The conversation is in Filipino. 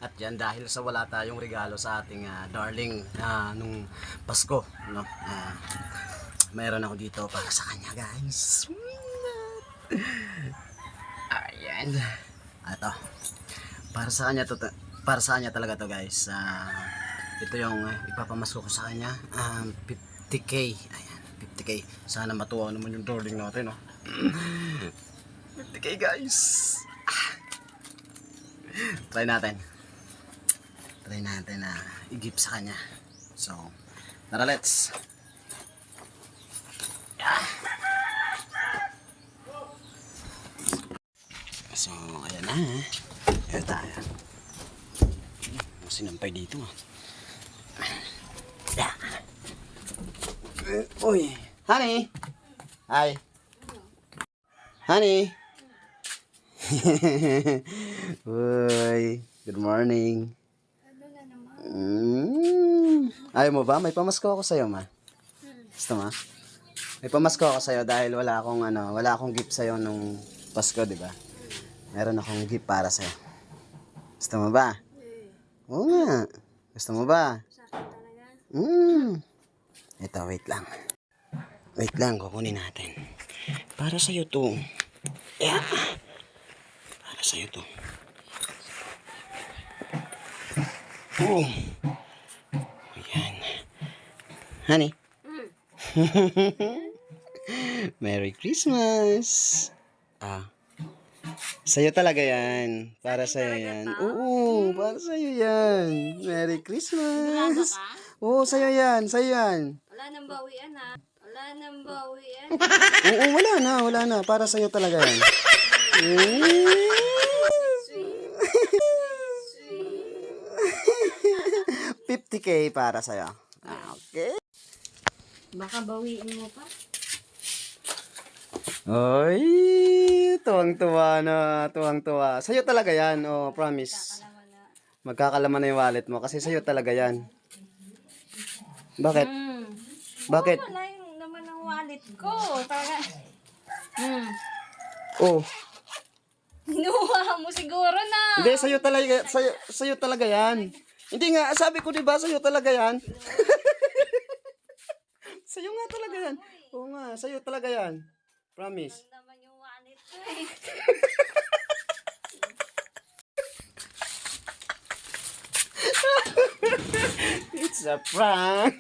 At yan dahil sa wala tayong regalo sa ating darling nung Pasko, no? Mayroon ako dito para sa kanya, guys. Ayan. Ito. Para sa kanya to, para sa kanya talaga to, guys. Ito yung ipapamasko ko sa kanya. 50k. Ayan, 50k. Sana matuwa naman yung darling natin, no? 50k, guys. Try natin na i-gift sa kanya. So, tara, let's. So, ayan na. Ayan tayo. Sinampay dito. Uy, honey. Hi. Honey. Uy, good morning. Ano na naman? Ayaw mo ba? May pamasko ako sa'yo, ma. Gusto mo? May pamasko ako sa'yo dahil wala akong gift sa'yo nung Pasko, di ba? Meron akong gift para sa'yo. Gusto mo ba? Oo nga. Gusto mo ba? Sakit talaga. Ito, wait lang. Wait lang, kukunin natin. Para sa'yo to. Yeah. Para sa'yo to. Oh. Ayan. Honey. Merry Christmas. Sa'yo talaga yan. Para sa'yo yan. Oo, para sa'yo yan. Merry Christmas. Oo, sa'yo yan. Sa'yo yan. Wala nang bawian ha. Wala nang bawian. Oo, wala na. Para sa'yo talaga yan. 50k para sa'yo. Okay. Baka bawiin mo pa. Ay, tuwang-tuwa na. Tuwang-tuwa. Sa'yo talaga yan. Oh, promise. Kalaman na. Magkakalaman na yung wallet mo kasi sa'yo talaga yan. Bakit? Bakit? Wala yung naman ang wallet ko. Talaga. Oh, Kinuha mo siguro na. hindi, sa'yo talaga yan. Hindi nga, sabi ko 'di ba, sa'yo talaga yan. Sa'yo nga talaga yan. Oo nga, sa'yo talaga yan. Promise. Naman yung wallet ko eh. It's a prank.